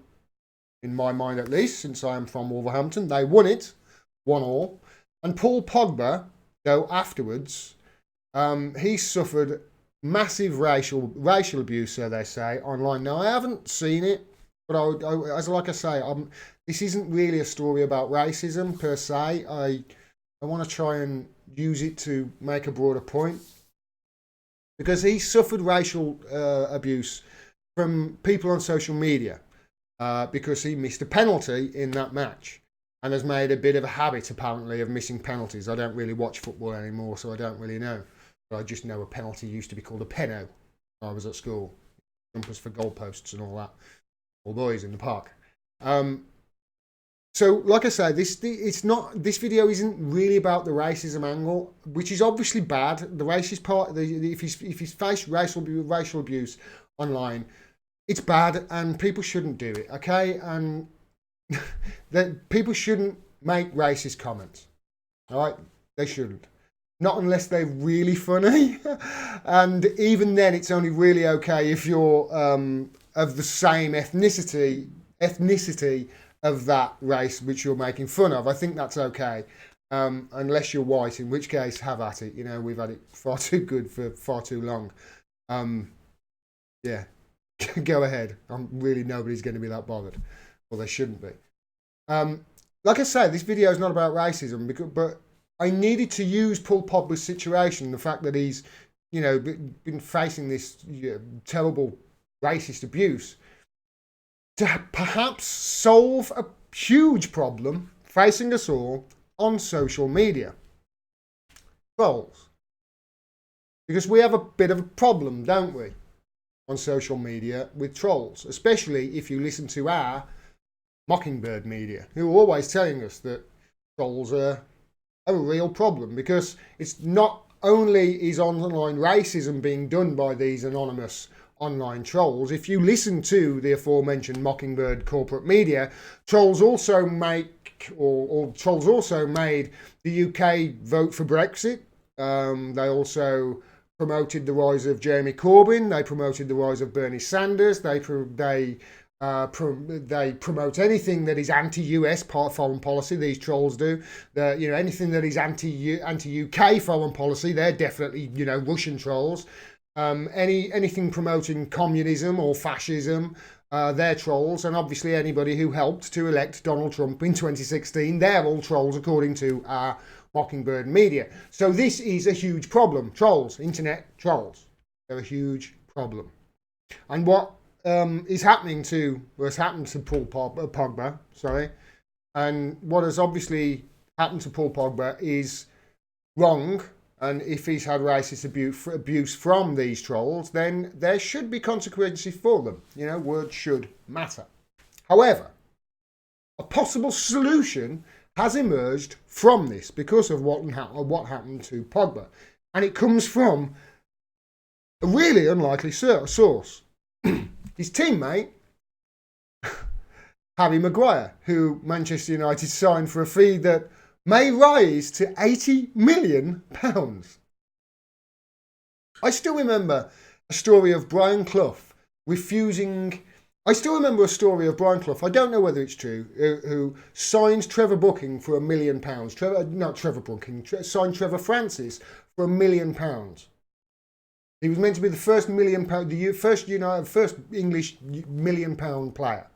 in my mind at least, since I am from Wolverhampton. They won it 1-1, and Paul Pogba, though afterwards, he suffered massive racial abuse, so they say, online. Now, I haven't seen it, but this isn't really a story about racism per se. I want to try and use it to make a broader point. Because he suffered racial abuse from people on social media because he missed a penalty in that match. And has made a bit of a habit, apparently, of missing penalties. I don't really watch football anymore, so I don't really know. But I just know a penalty used to be called a penno when I was at school. Jumpers for goalposts and all that. All boys in the park. So, like I say, this video isn't really about the racism angle, which is obviously bad. The racist part, if he's faced racial abuse online, it's bad, and people shouldn't do it, okay? And that people shouldn't make racist comments. All right, they shouldn't. Not unless they're really funny, and even then, it's only really okay if you're of the same ethnicity of that race which you're making fun of. I think that's okay, unless you're white, in which case, have at it. We've had it far too good for far too long. Yeah, go ahead. Nobody's going to be that bothered. Well, they shouldn't be. Like I say, this video is not about racism, but I needed to use Paul Pogba's situation, the fact that he's, been facing this terrible racist abuse, to perhaps solve a huge problem facing us all on social media. Trolls. Because we have a bit of a problem, don't we, on social media with trolls, especially if you listen to our Mockingbird media, who are always telling us that trolls are a real problem, because it's not only is online racism being done by these anonymous online trolls. If you listen to the aforementioned Mockingbird corporate media, trolls also make, or trolls also made the UK vote for Brexit. They also promoted the rise of Jeremy Corbyn. They promoted the rise of Bernie Sanders. They promote anything that is anti-US foreign policy. These trolls do. Anything that is anti-UK foreign policy, they're definitely Russian trolls. Anything promoting communism or fascism, they're trolls. And obviously anybody who helped to elect Donald Trump in 2016, they're all trolls according to our Mockingbird media. So this is a huge problem. Trolls, internet trolls, they're a huge problem. And what has happened to Paul Pogba, and what has obviously happened to Paul Pogba is wrong, and if he's had racist abuse from these trolls, then there should be consequences for them. You know, words should matter. However, a possible solution has emerged from this because of what happened to Pogba. And it comes from a really unlikely source. His teammate, Harry Maguire, who Manchester United signed for a fee that may rise to £80 million. I still remember a story of Brian Clough refusing... I still remember a story of Brian Clough, I don't know whether it's true, who signed Trevor Booking for £1 million. Signed Trevor Francis for £1 million. He was meant to be the first first English £1 million player.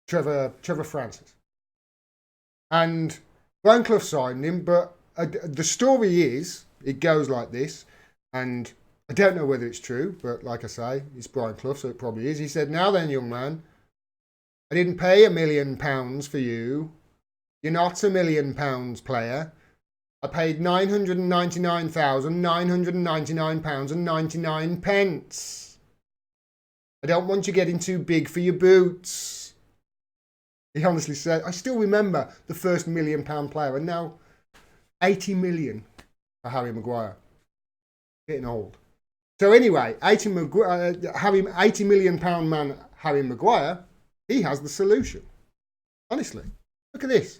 Trevor Francis. And Brian Clough signed him, but the story is, it goes like this, and I don't know whether it's true, but like I say, it's Brian Clough, so it probably is. He said, "Now then, young man, I didn't pay £1 million for you. You're not £1 million player. I paid £999,999.99. I don't want you getting too big for your boots." He honestly said, I still remember the first £1 million player, and now 80 million for Harry Maguire. Getting old. So anyway, 80 million pound man Harry Maguire, he has the solution. Honestly, look at this.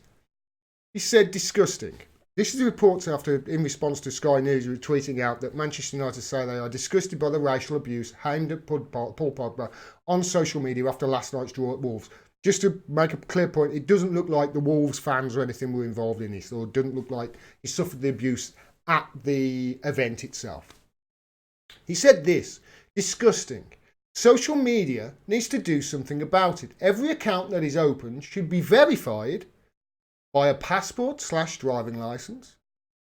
He said, disgusting. This is the reports in response to Sky News tweeting out that Manchester United say they are disgusted by the racial abuse aimed at Paul Pogba on social media after last night's draw at Wolves. Just to make a clear point, it doesn't look like the Wolves fans or anything were involved in this, or it doesn't look like he suffered the abuse at the event itself. He said this, disgusting. Social media needs to do something about it. Every account that is opened should be verified by a passport/driving licence.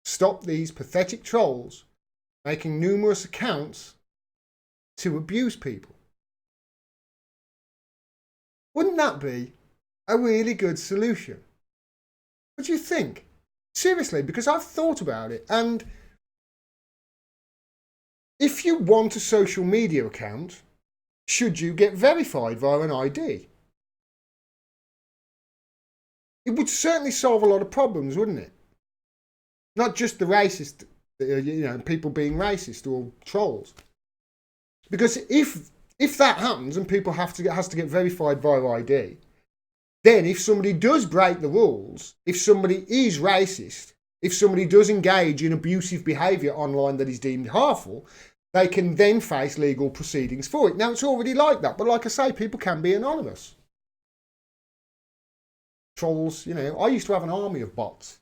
Stop these pathetic trolls making numerous accounts to abuse people. Wouldn't that be a really good solution? What do you think? Seriously, because I've thought about it, and if you want a social media account, should you get verified via an ID? It would certainly solve a lot of problems, wouldn't it? Not just the racist, people being racist or trolls. Because if that happens and people has to get verified via ID, then if somebody does break the rules, if somebody is racist, if somebody does engage in abusive behaviour online that is deemed harmful, they can then face legal proceedings for it. Now, it's already like that, but like I say, people can be anonymous. Trolls, I used to have an army of bots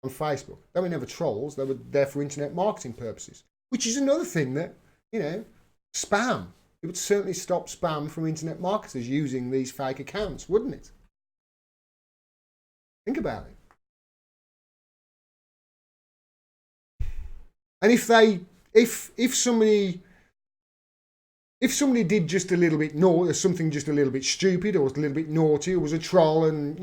on Facebook. They were never trolls, they were there for internet marketing purposes, which is another thing that, spam. It would certainly stop spam from internet marketers using these fake accounts, wouldn't it? Think about it. And if somebody did just a little bit naughty, or something just a little bit stupid, or was a little bit naughty, or was a troll, and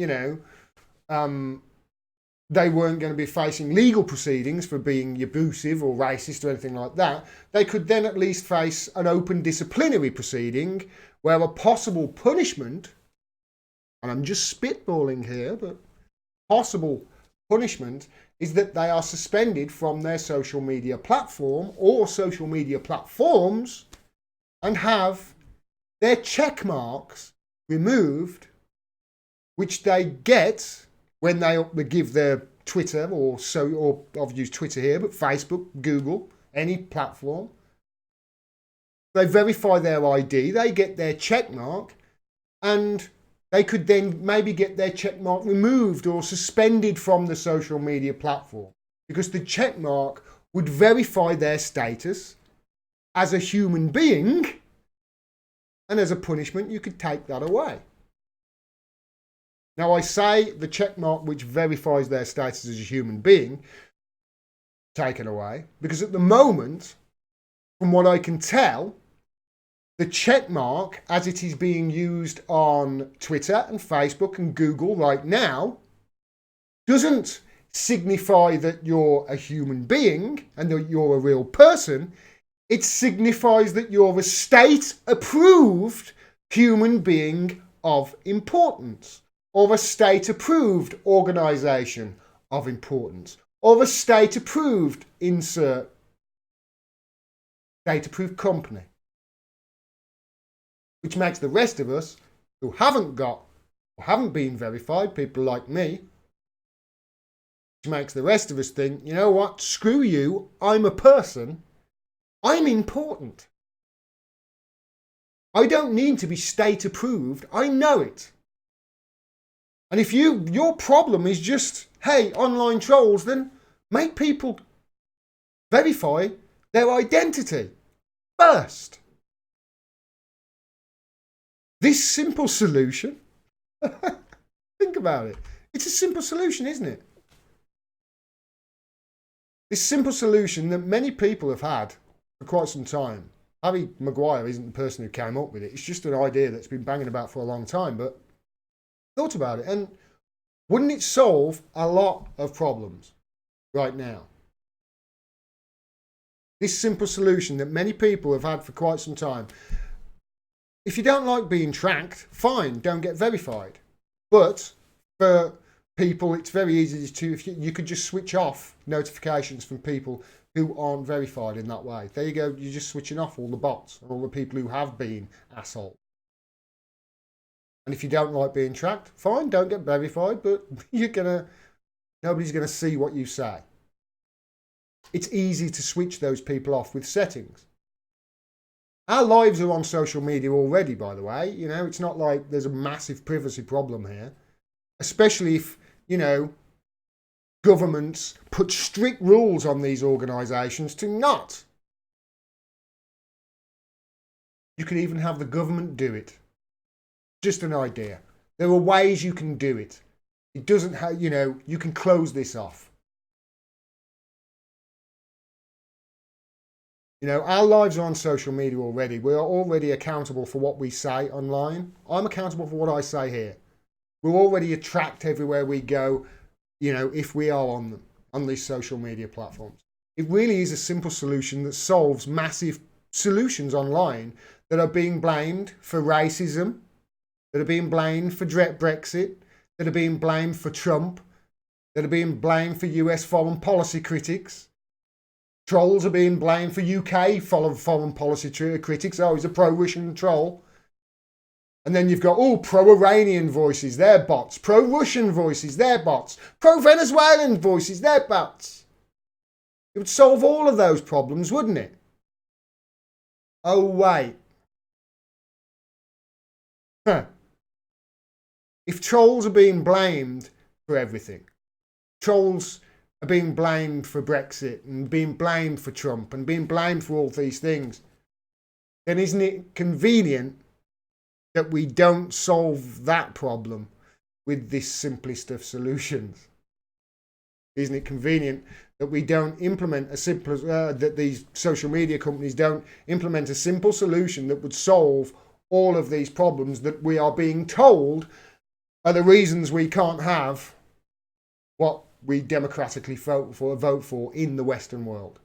they weren't going to be facing legal proceedings for being abusive or racist or anything like that, they could then at least face an open disciplinary proceeding where a possible punishment, and I'm just spitballing here, but possible punishment is that they are suspended from their social media platform or social media platforms and have their check marks removed, which they get when they give their Twitter or I've used Twitter here, but Facebook, Google, any platform. They verify their ID, they get their check mark, and they could then maybe get their check mark removed or suspended from the social media platform, because the check mark would verify their status as a human being, and as a punishment you could take that away. Now, I say the check mark which verifies their status as a human being taken away, because at the moment, from what I can tell, the check mark as it is being used on Twitter and Facebook and Google right now doesn't signify that you're a human being and that you're a real person. It signifies that you're a state-approved human being of importance, or a state-approved organisation of importance, or a state-approved insert state-approved company. Which makes the rest of us who haven't got or haven't been verified, people like me, which makes the rest of us think, you know what, screw you, I'm a person, I'm important. I don't need to be state approved, I know it. And if your problem is just, hey, online trolls, then make people verify their identity first. This simple solution, think about it. It's a simple solution, isn't it? This simple solution that many people have had for quite some time. Harry Maguire isn't the person who came up with it. It's just an idea that's been banging about for a long time, but thought about it. And wouldn't it solve a lot of problems right now? This simple solution that many people have had for quite some time. If you don't like being tracked, fine, don't get verified. But for people, it's very easy to, if you could just switch off notifications from people who aren't verified in that way. There you go, you're just switching off all the bots and all the people who have been assholes. And if you don't like being tracked, fine, don't get verified, but nobody's gonna see what you say. It's easy to switch those people off with settings. Our lives are on social media already, by the way. You know, it's not like there's a massive privacy problem here. Especially if, you know, governments put strict rules on these organisations to not. You can even have the government do it. Just an idea. There are ways you can do it. It doesn't have, you know, you can close this off. You know, our lives are on social media already. We are already accountable for what we say online. I'm accountable for what I say here. We're already tracked everywhere we go, you know, if we are on them, on these social media platforms. It really is a simple solution that solves massive solutions online that are being blamed for racism, that are being blamed for Brexit, that are being blamed for Trump, that are being blamed for US foreign policy critics. Trolls are being blamed for UK foreign policy critics. Oh, he's a pro-Russian troll. And then you've got, oh, pro-Iranian voices, they're bots. Pro-Russian voices, they're bots. Pro-Venezuelan voices, they're bots. It would solve all of those problems, wouldn't it? Oh, wait. Huh. If trolls are being blamed for everything, trolls are being blamed for Brexit and being blamed for Trump and being blamed for all these things, then isn't it convenient that we don't solve that problem with this simplest of solutions? Isn't it convenient that we don't implement a simple, that these social media companies don't implement a simple solution that would solve all of these problems that we are being told are the reasons we can't have what we democratically vote for in the Western world?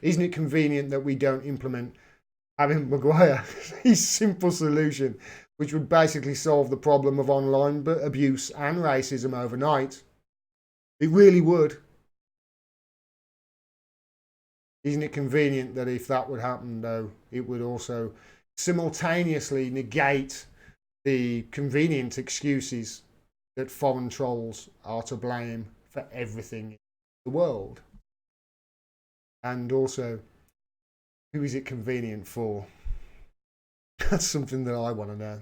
Isn't it convenient that we don't implement Harry Maguire, his simple solution, which would basically solve the problem of online abuse and racism overnight? It really would. Isn't it convenient that if that would happen, though, it would also simultaneously negate the convenient excuses that foreign trolls are to blame for everything in the world? And also, who is it convenient for? That's something that I want to know.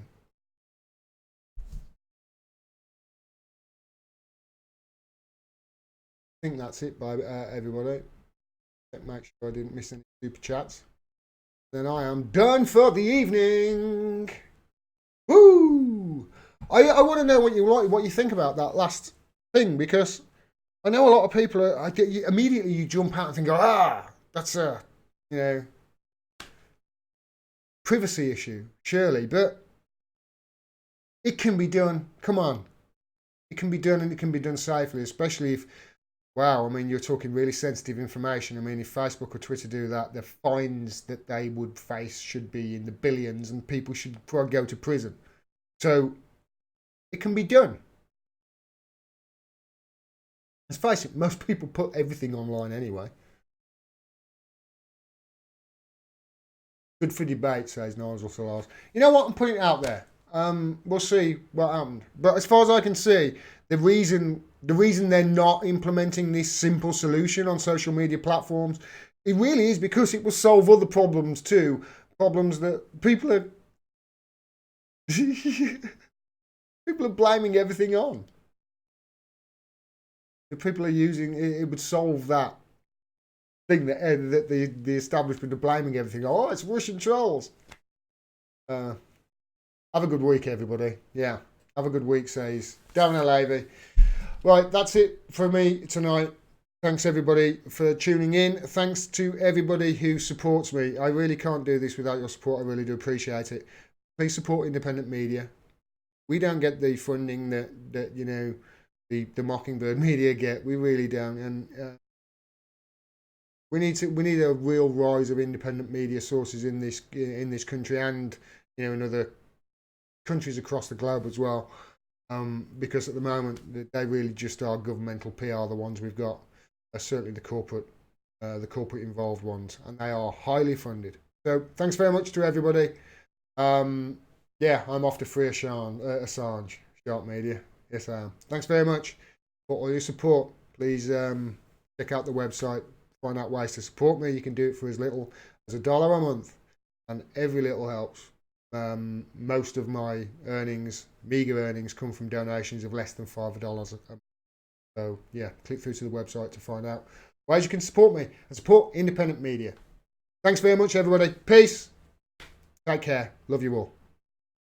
I think that's it, by everybody. Make sure I didn't miss any super chats. Then I am done for the evening. Woo! I want to know what you think about that last thing, because I know a lot of people immediately you jump out and think, that's a, you know, privacy issue, surely, but it can be done. Come on. it can be done, and it can be done safely, especially if, wow, I mean, you're talking really sensitive information. I mean, if Facebook or Twitter do that, the fines that they would face should be in the billions, and people should probably go to prison. So it can be done. Let's face it, most people put everything online anyway. Good for debate, says Nigel Solars. You know what? I'm putting it out there. We'll see what happened. But as far as I can see, the reason they're not implementing this simple solution on social media platforms, it really is because it will solve other problems too. Problems that people are people are blaming everything on. If people are using it, would solve that thing that the establishment are blaming everything. Oh, it's Russian trolls. Have a good week, everybody. Yeah, have a good week, says Darren Levy. Right, that's it for me tonight. Thanks, everybody, for tuning in. Thanks to everybody who supports me. I really can't do this without your support. I really do appreciate it. Please support independent media. We don't get the funding that you know, the Mockingbird media get. We really don't. And we need a real rise of independent media sources in this country, and you know, in other countries across the globe as well. Because at the moment they really just are governmental PR. The ones we've got are certainly the corporate involved ones, and they are highly funded. So thanks very much to everybody. Yeah, I'm off to free Assange, Sharp Media. Yes, I am. Thanks very much for all your support. Please check out the website, find out ways to support me. You can do it for as little as $1 a month, and every little helps. Most of my earnings, meager earnings, come from donations of less than $5 a month. So yeah, click through to the website to find out ways you can support me and support independent media. Thanks very much, everybody. Peace. Take care. Love you all.